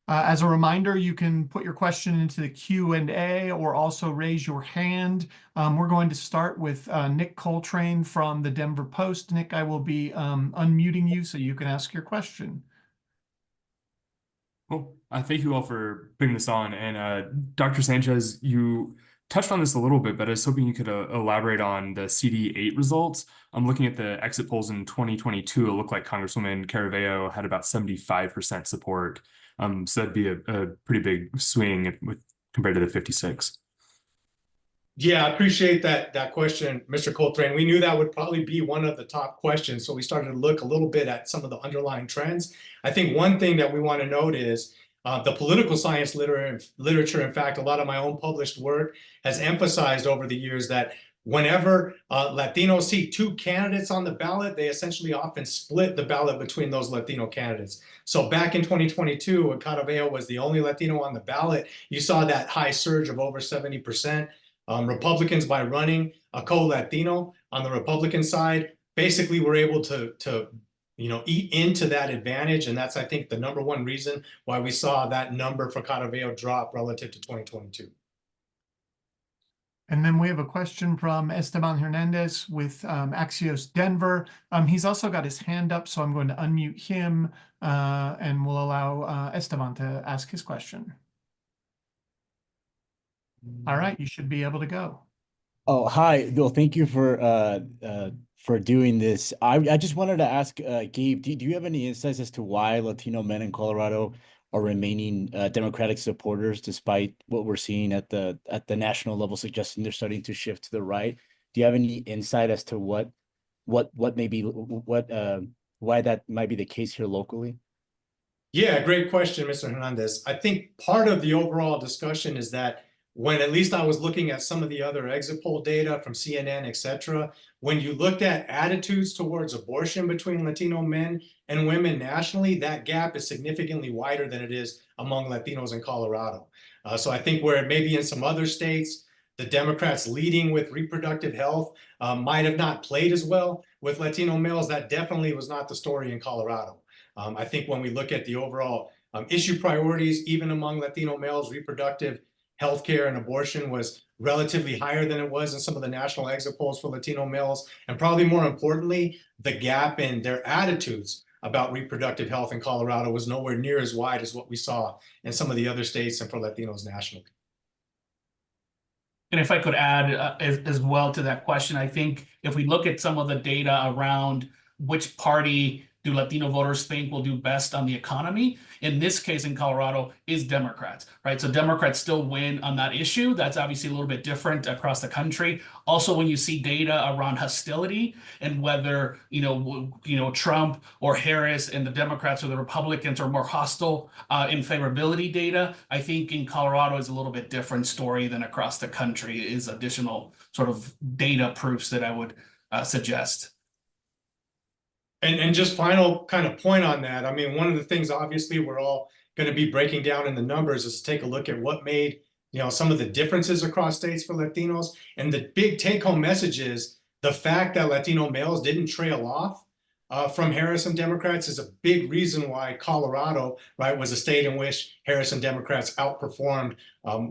As a reminder, you can put your question into the Q&A or also raise your hand. We're going to start with Nick Coltrane from the Denver Post. Nick, I will be unmuting you so you can ask your question. Well, thank you all for putting this on. And Dr. Sanchez, you touched on this a little bit, but I was hoping you could elaborate on the CD8 results. I'm looking at the exit polls in 2022. It looked like Congresswoman Caraveo had about 75% support. So that'd be a pretty big swing compared to the 56. Yeah, I appreciate that question, Mr. Coltrane. We knew that would probably be one of the top questions, so we started to look a little bit at some of the underlying trends. I think one thing that we want to note is the political science literature. In fact, a lot of my own published work has emphasized over the years that whenever Latinos see 2 candidates on the ballot, they essentially often split the ballot between those Latino candidates. So back in 2022, when Caraveo was the only Latino on the ballot, you saw that high surge of over 70%. Republicans, by running a co-Latino on the Republican side, basically were able to eat into that advantage. And that's, I think, the #1 reason why we saw that number for Caraveo drop relative to 2022. And then we have a question from Esteban Hernandez with Axios Denver. He's also got his hand up, so I'm going to unmute him and we'll allow Esteban to ask his question. All right, you should be able to go. Oh, hi. Bill, thank you for doing this. I just wanted to ask Gabe, do you have any insights as to why Latino men in Colorado are remaining Democratic supporters despite what we're seeing at the national level, suggesting they're starting to shift to the right? Do you have any insight as to why that might be the case here locally? Yeah, great question, Mr. Hernandez. I think part of the overall discussion is that when at least I was looking at some of the other exit poll data from CNN, et cetera, when you looked at attitudes towards abortion between Latino men and women nationally, that gap is significantly wider than it is among Latinos in Colorado. So I think where maybe in some other states, the Democrats leading with reproductive health might have not played as well with Latino males, that definitely was not the story in Colorado. I think when we look at the overall issue priorities, even among Latino males, reproductive healthcare and abortion was relatively higher than it was in some of the national exit polls for Latino males. And probably more importantly, the gap in their attitudes about reproductive health in Colorado was nowhere near as wide as what we saw in some of the other states and for Latinos nationally. And if I could add as well to that question, I think if we look at some of the data around which party do Latino voters think will do best on the economy, in this case in Colorado is Democrats, right? So Democrats still win on that issue. That's obviously a little bit different across the country. Also, when you see data around hostility and whether, Trump or Harris and the Democrats or the Republicans are more hostile in favorability data, I think in Colorado is a little bit different story than across the country, is additional sort of data proofs that I would suggest. And just final kind of point on that. I mean, one of the things obviously we're all going to be breaking down in the numbers is to take a look at what made, some of the differences across states for Latinos. And the big take home message is the fact that Latino males didn't trail off from Harris and Democrats is a big reason why Colorado, right, was a state in which Harris and Democrats outperformed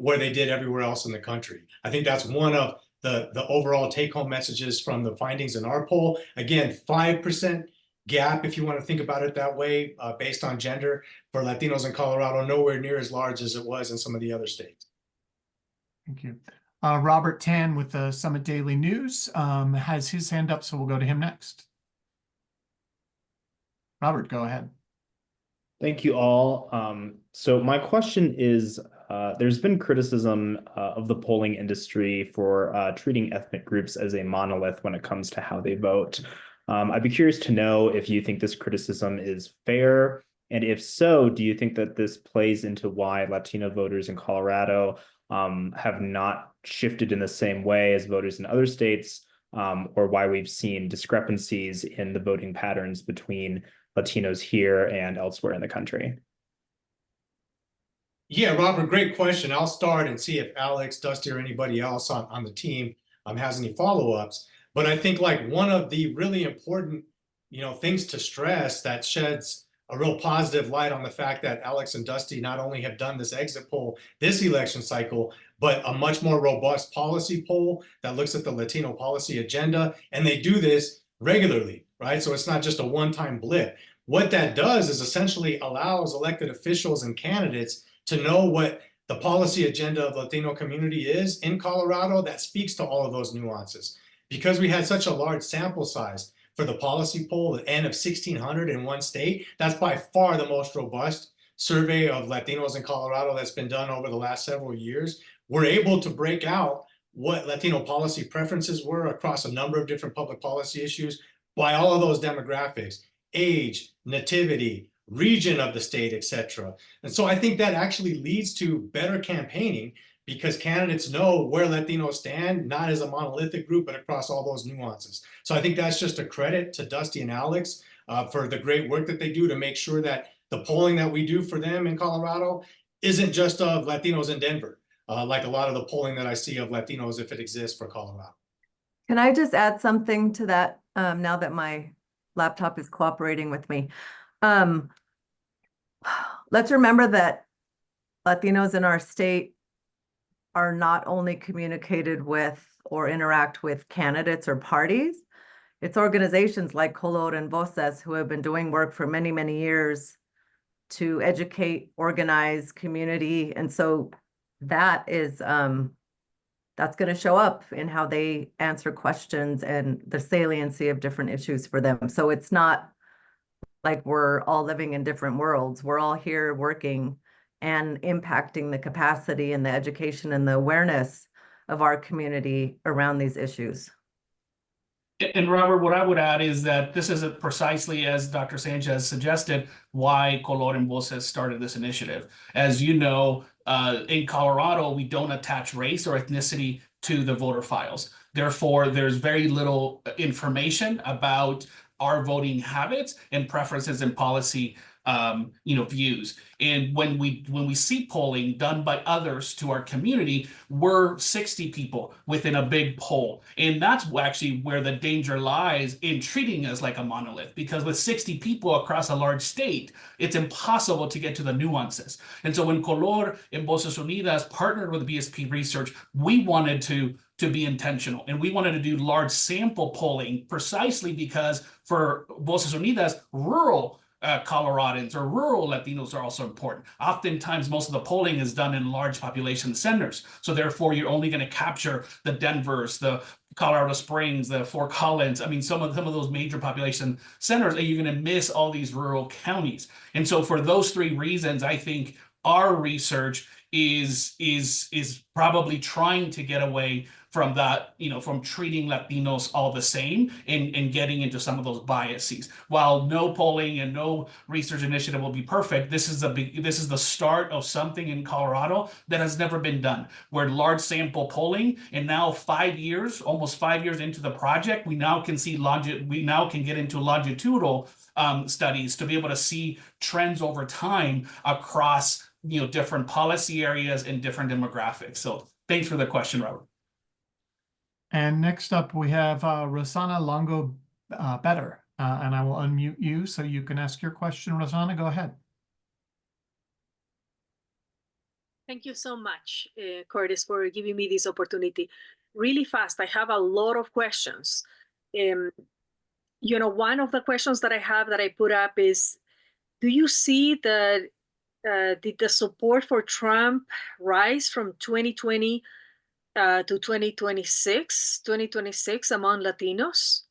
where they did everywhere else in the country. I think that's one of the overall take home messages from the findings in our poll. Again, 5% gap, if you want to think about it that way, based on gender for Latinos in Colorado, nowhere near as large as it was in some of the other states. Thank you. Robert Tan with the Summit Daily News has his hand up, so we'll go to him next. Robert, go ahead. Thank you all. So my question is, there's been criticism of the polling industry for treating ethnic groups as a monolith when it comes to how they vote. I'd be curious to know if you think this criticism is fair, and if so, do you think that this plays into why Latino voters in Colorado have not shifted in the same way as voters in other states, or why we've seen discrepancies in the voting patterns between Latinos here and elsewhere in the country? Yeah, Robert, great question. I'll start and see if Alex, Dusty, or anybody else on the team has any follow-ups. But I think like one of the really important, things to stress that sheds a real positive light on the fact that Alex and Dusty not only have done this exit poll this election cycle, but a much more robust policy poll that looks at the Latino policy agenda. And they do this regularly, right? So it's not just a one-time blip. What that does is essentially allows elected officials and candidates to know what the policy agenda of the Latino community is in Colorado that speaks to all of those nuances. Because we had such a large sample size for the policy poll, the N of 1,600 in one state, that's by far the most robust survey of Latinos in Colorado that's been done over the last several years. We're able to break out what Latino policy preferences were across a number of different public policy issues by all of those demographics: age, nativity, region of the state, etc. And so I think that actually leads to better campaigning, because candidates know where Latinos stand, not as a monolithic group, but across all those nuances. So I think that's just a credit to Dusty and Alex for the great work that they do to make sure that the polling that we do for them in Colorado isn't just of Latinos in Denver, like a lot of the polling that I see of Latinos, if it exists, for Colorado. Can I just add something to that now that my laptop is cooperating with me? Let's remember that Latinos in our state are not only communicated with or interact with candidates or parties, it's organizations like Colorado and Voces who have been doing work for many, many years to educate, organize community. And so that is, that's going to show up in how they answer questions and the saliency of different issues for them. So it's not like we're all living in different worlds. We're all here working and impacting the capacity and the education and the awareness of our community around these issues. And Robert, what I would add is that this is precisely, as Dr. Sanchez suggested, why Colorado and Voces started this initiative. As you know, in Colorado, we don't attach race or ethnicity to the voter files. Therefore, there's very little information about our voting habits and preferences and policy views. And when we see polling done by others to our community, we're 60 people within a big poll. And that's actually where the danger lies in treating us like a monolith, because with 60 people across a large state, it's impossible to get to the nuances. And so when Color and Voces Unidas partnered with BSP Research, we wanted to be intentional. And we wanted to do large sample polling precisely because for Voces Unidas, rural Coloradans or rural Latinos are also important. Oftentimes, most of the polling is done in large population centers. So therefore, you're only going to capture the Denvers, the Colorado Springs, the Fort Collins. I mean, some of those major population centers, and you're going to miss all these rural counties. And so for those three reasons, I think our research is probably trying to get away from that, from treating Latinos all the same and getting into some of those biases. While no polling and no research initiative will be perfect, this is the start of something in Colorado that has never been done. Where large sample polling, and now almost 5 years into the project, we now can get into longitudinal studies to be able to see trends over time across different policy areas and different demographics. So thanks for the question, Robert. And next up, we have Rosanna Longo Better, and I will unmute you so you can ask your question. Rosanna, go ahead. Thank you so much, Curtis, for giving me this opportunity. Really fast, I have a lot of questions. One of the questions that I have that I put up is, do you see that did the support for Trump rise from 2020 to 2026 among Latinos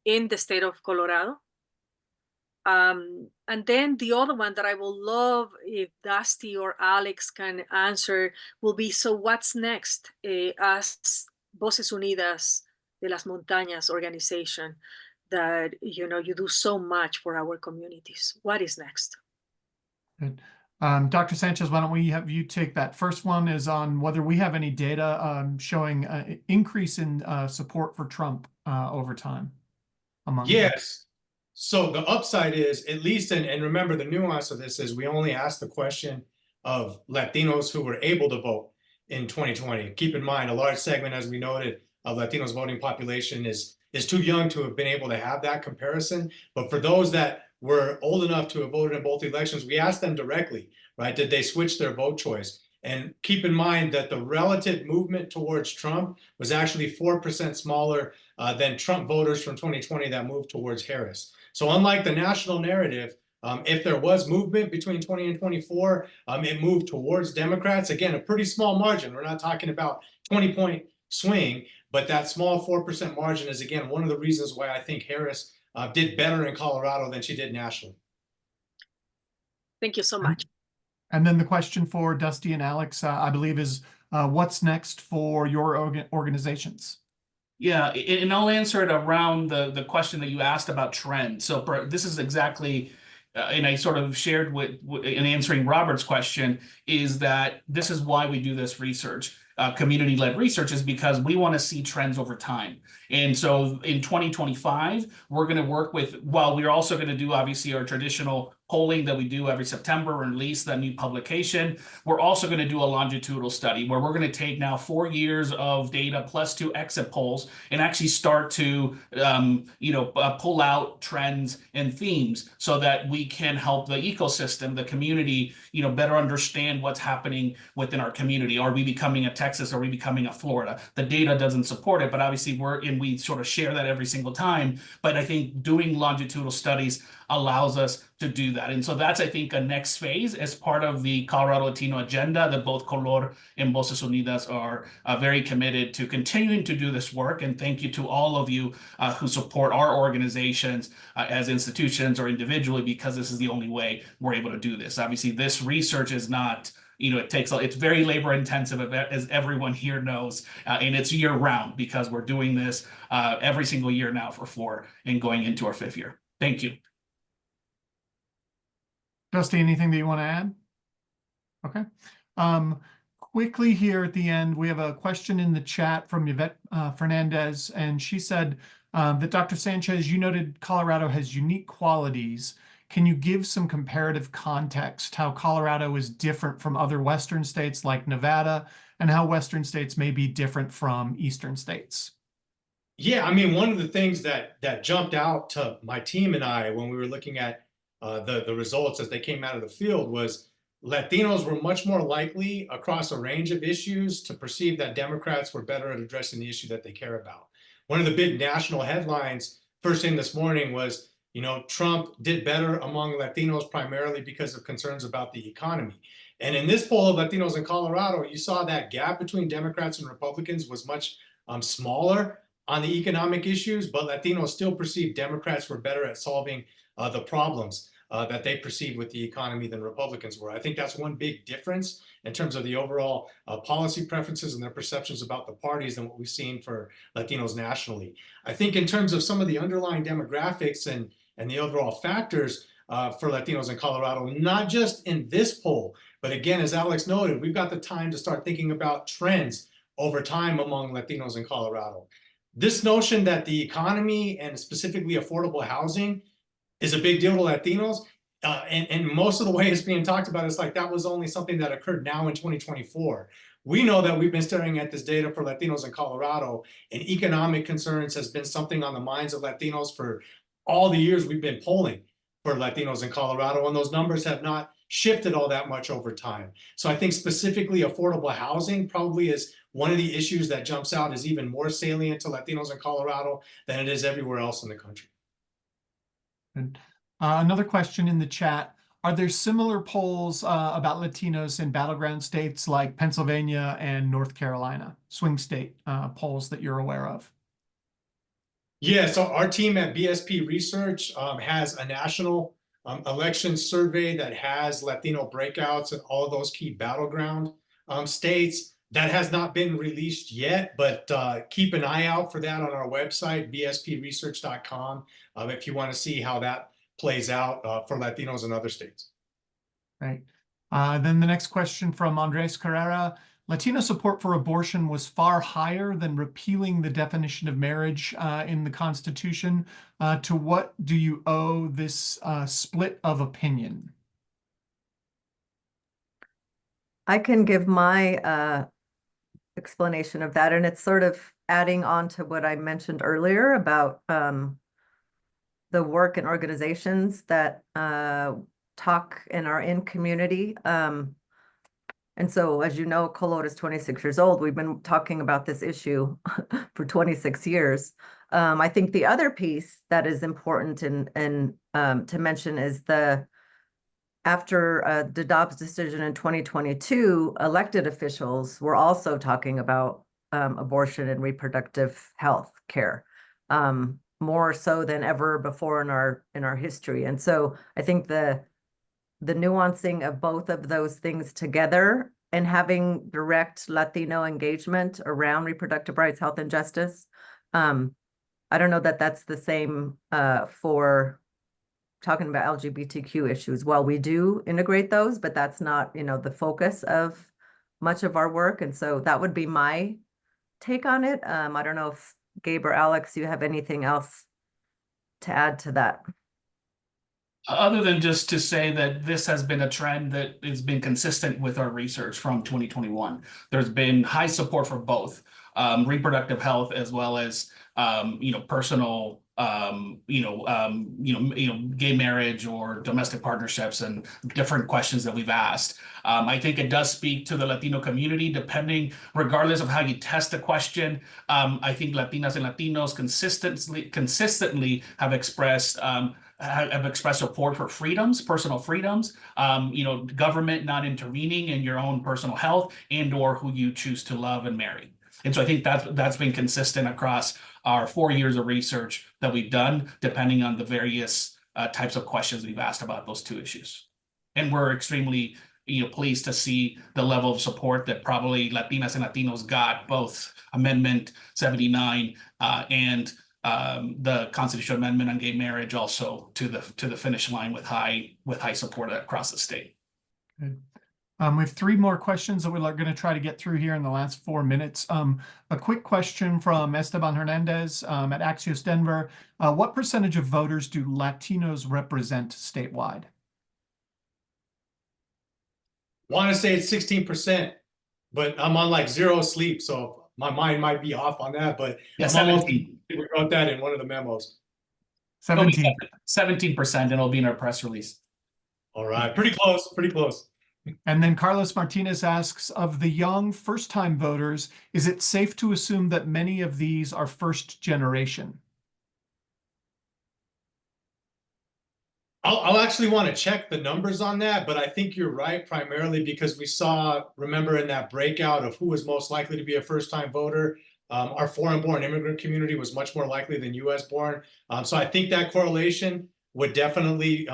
in the state of Colorado? And then the other one that I will love if Dusty or Alex can answer will be, so what's next as Voces Unidas de las Montañas organization that you do so much for our communities? What is next? Good. Dr. Sanchez, why don't we have you take that? First one is on whether we have any data showing an increase in support for Trump over time among Yes. So the upside is, at least, and remember the nuance of this is we only asked the question of Latinos who were able to vote in 2020. Keep in mind, a large segment, as we noted, of Latinos voting population is too young to have been able to have that comparison. But for those that were old enough to have voted in both elections, we asked them directly, right? Did they switch their vote choice? And keep in mind that the relative movement towards Trump was actually 4% smaller than Trump voters from 2020 that moved towards Harris. So unlike the national narrative, if there was movement between 20 and 24, it moved towards Democrats. Again, a pretty small margin. We're not talking about 20-point swing, but that small 4% margin is, again, one of the reasons why I think Harris did better in Colorado than she did nationally. Thank you so much. And then the question for Dusty and Alex, I believe, is what's next for your organizations? Yeah, and I'll answer it around the question that you asked about trends. So this is exactly, and I sort of shared in answering Robert's question, is that this is why we do this research. Community-led research is because we want to see trends over time. And so in 2025, we're going to work while we're also going to do obviously our traditional polling that we do every September and release that new publication. We're also going to do a longitudinal study where we're going to take now 4 years of data plus 2 exit polls and actually start to pull out trends and themes so that we can help the ecosystem, the community, better understand what's happening within our community. Are we becoming a Texas? Are we becoming a Florida? The data doesn't support it, but obviously we sort of share that every single time. But I think doing longitudinal studies allows us to do that. And so that's, I think, a next phase as part of the Colorado Latino agenda that both Color and Voces Unidas are very committed to continuing to do this work. And thank you to all of you who support our organizations as institutions or individually, because this is the only way we're able to do this. Obviously, this research is not, it's very labor intensive, as everyone here knows, and it's year round because we're doing this every single year now for 4 and going into our 5th year. Thank you. Dusty, anything that you want to add? Okay. Quickly here at the end, we have a question in the chat from Yvette Fernandez, and she said that Dr. Sanchez, you noted Colorado has unique qualities. Can you give some comparative context how Colorado is different from other Western states like Nevada, and how Western states may be different from Eastern states? Yeah, I mean, one of the things that jumped out to my team and I when we were looking at the results as they came out of the field was Latinos were much more likely across a range of issues to perceive that Democrats were better at addressing the issue that they care about. One of the big national headlines first thing this morning was, you know, Trump did better among Latinos primarily because of concerns about the economy. And in this poll of Latinos in Colorado, you saw that gap between Democrats and Republicans was much smaller on the economic issues, but Latinos still perceive Democrats were better at solving the problems that they perceive with the economy than Republicans were. I think that's one big difference in terms of the overall policy preferences and their perceptions about the parties than what we've seen for Latinos nationally. I think in terms of some of the underlying demographics and the overall factors for Latinos in Colorado, not just in this poll, but again, as Alex noted, we've got the time to start thinking about trends over time among Latinos in Colorado. This notion that the economy and specifically affordable housing is a big deal to Latinos, and most of the way it's being talked about is like that was only something that occurred now in 2024. We know that we've been staring at this data for Latinos in Colorado, and economic concerns has been something on the minds of Latinos for all the years we've been polling for Latinos in Colorado, and those numbers have not shifted all that much over time. So I think specifically affordable housing probably is one of the issues that jumps out is even more salient to Latinos in Colorado than it is everywhere else in the country. Good. Another question in the chat. Are there similar polls about Latinos in battleground states like Pennsylvania and North Carolina, swing state polls that you're aware of? Yeah, so our team at BSP Research has a national election survey that has Latino breakouts in all of those key battleground states. That has not been released yet, but keep an eye out for that on our website, bspresearch.com, if you want to see how that plays out for Latinos in other states. Right. Then the next question from Andres Carrera. Latino support for abortion was far higher than repealing the definition of marriage in the Constitution. To what do you owe this split of opinion? I can give my explanation of that, and it's sort of adding on to what I mentioned earlier about the work and organizations that talk and are in community. And so, as you know, Colorado is 26 years old. We've been talking about this issue for 26 years. I think the other piece that is important and to mention is after the Dobbs decision in 2022, elected officials were also talking about abortion and reproductive health care, more so than ever before in our history. And so I think the nuancing of both of those things together and having direct Latino engagement around reproductive rights, health, and justice. I don't know that that's the same for talking about LGBTQ issues. Well, we do integrate those, but that's not, the focus of much of our work. And so that would be my take on it. I don't know if Gabe or Alex, you have anything else to add to that. Other than just to say that this has been a trend that has been consistent with our research from 2021. There's been high support for both reproductive health as well as personal gay marriage or domestic partnerships and different questions that we've asked. I think it does speak to the Latino community, regardless of how you test the question. I think Latinas and Latinos consistently have expressed support for freedoms, personal freedoms, government not intervening in your own personal health and/or who you choose to love and marry. And so I think that's been consistent across our 4 years of research that we've done, depending on the various types of questions we've asked about those two issues. And we're extremely pleased to see the level of support that probably Latinas and Latinos got, both Amendment 79 and the constitutional amendment on gay marriage, also to the finish line with high support across the state. Good. We have three more questions that we're going to try to get through here in the last 4 minutes. A quick question from Esteban Hernandez at Axios Denver. What percentage of voters do Latinos represent statewide? Want to say it's 16%, but I'm on like zero sleep, so my mind might be off on that. But Yeah, I'm almost 17. we wrote that in one of the memos. 17. 17%, and it'll be in our press release. All right, pretty close, pretty close. And then Carlos Martinez asks, of the young first-time voters, is it safe to assume that many of these are first generation? I'll actually want to check the numbers on that, but I think you're right, primarily because we saw, remember in that breakout of who was most likely to be a first-time voter, our foreign-born immigrant community was much more likely than U.S.-born. So I think that correlation would definitely,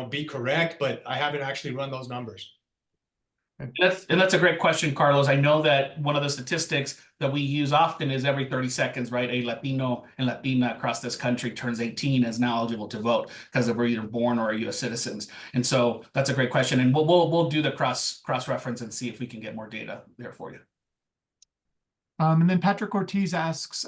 be correct, but I haven't actually run those numbers. That's a great question, Carlos. I know that one of the statistics that we use often is every 30 seconds, right? A Latino and Latina across this country turns 18 and is now eligible to vote because they were either born or are U.S. citizens. And so that's a great question. And we'll do the cross reference and see if we can get more data there for you. And then Patrick Ortiz asks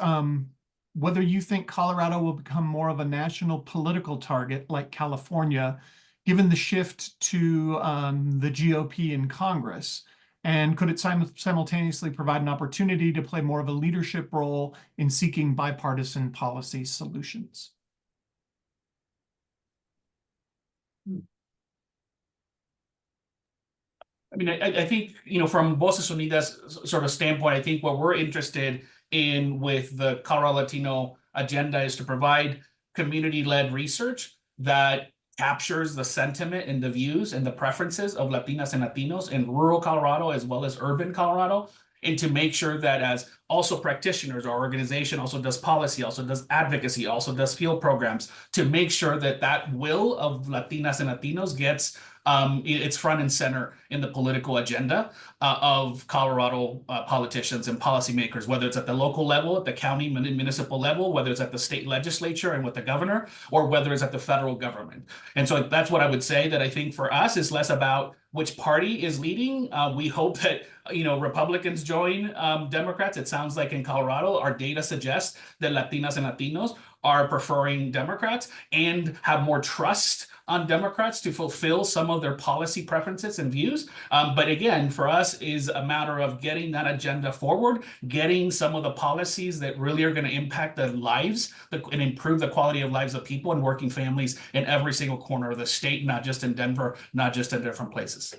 whether you think Colorado will become more of a national political target like California, given the shift to the GOP in Congress? And could it simultaneously provide an opportunity to play more of a leadership role in seeking bipartisan policy solutions? I mean, I think, from Voces Unidas sort of standpoint, I think what we're interested in with the Colorado Latino agenda is to provide community-led research that captures the sentiment and the views and the preferences of Latinas and Latinos in rural Colorado as well as urban Colorado, and to make sure that as also practitioners, our organization also does policy, also does advocacy, also does field programs, to make sure that that will of Latinas and Latinos gets it's front and center in the political agenda of Colorado politicians and policymakers, whether it's at the local level, at the county municipal level, whether it's at the state legislature and with the governor, or whether it's at the federal government. And so that's what I would say, that I think for us is less about which party is leading. We hope that Republicans join Democrats. It sounds like in Colorado, our data suggests that Latinas and Latinos are preferring Democrats and have more trust on Democrats to fulfill some of their policy preferences and views. But again, for us is a matter of getting that agenda forward, getting some of the policies that really are going to impact the lives and improve the quality of lives of people and working families in every single corner of the state, not just in Denver, not just in different places.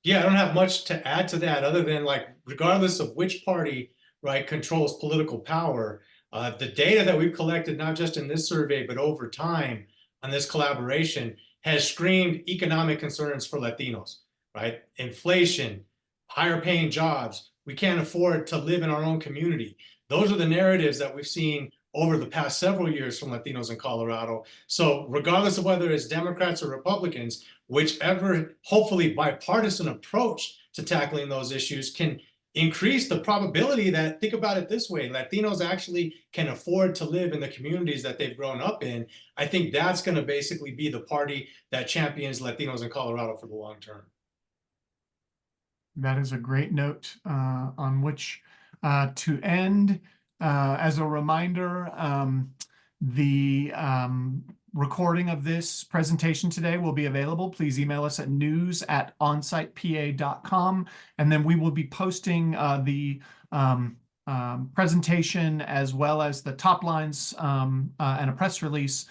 Yeah, I don't have much to add to that other than, like, regardless of which party, right, controls political power, the data that we've collected, not just in this survey, but over time on this collaboration, has screamed economic concerns for Latinos, right? Inflation, higher paying jobs, we can't afford to live in our own community. Those are the narratives that we've seen over the past several years from Latinos in Colorado. So regardless of whether it's Democrats or Republicans, whichever hopefully bipartisan approach to tackling those issues can increase the probability that, think about it this way, Latinos actually can afford to live in the communities that they've grown up in. I think that's going to basically be the party that champions Latinos in Colorado for the long term. That is a great note on which to end. As a reminder, the recording of this presentation today will be available. Please email us at news@onsitepa.com, and then we will be posting the presentation as well as the top lines and a press release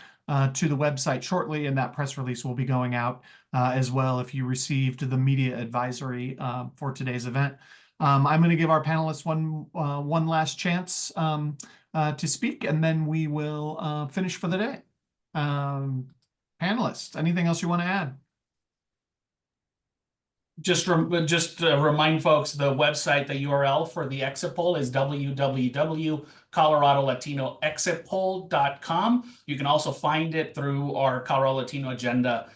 to the website shortly, and that press release will be going out as well if you received the media advisory for today's event. I'm going to give our panelists one last chance to speak, and then we will finish for the day. Panelists, anything else you want to add? Just remind folks, the website, the URL for the exit poll is www.coloradolatinoexitpoll.com. You can also find it through our Colorado Latino Agenda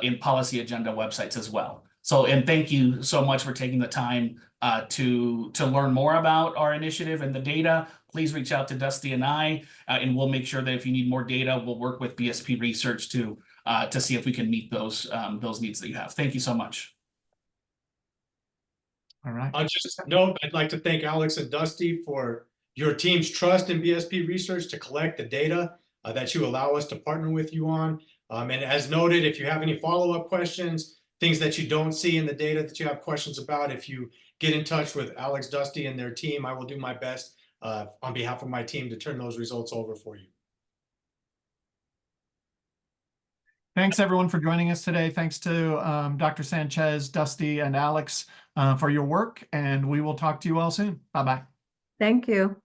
in Policy Agenda websites as well. So, and thank you so much for taking the time to learn more about our initiative and the data. Please reach out to Dusty and I, and we'll make sure that if you need more data, we'll work with BSP Research to to see if we can meet those needs that you have. Thank you so much. All right. I'll just note, I'd like to thank Alex and Dusty for your team's trust in BSP Research to collect the data that you allow us to partner with you on. And as noted, if you have any follow-up questions, things that you don't see in the data that you have questions about, if you get in touch with Alex, Dusty, and their team, I will do my best on behalf of my team to turn those results over for you. Thanks everyone for joining us today. Thanks to Dr. Sanchez, Dusty, and Alex for your work, and we will talk to you all soon. Bye-bye. Thank you.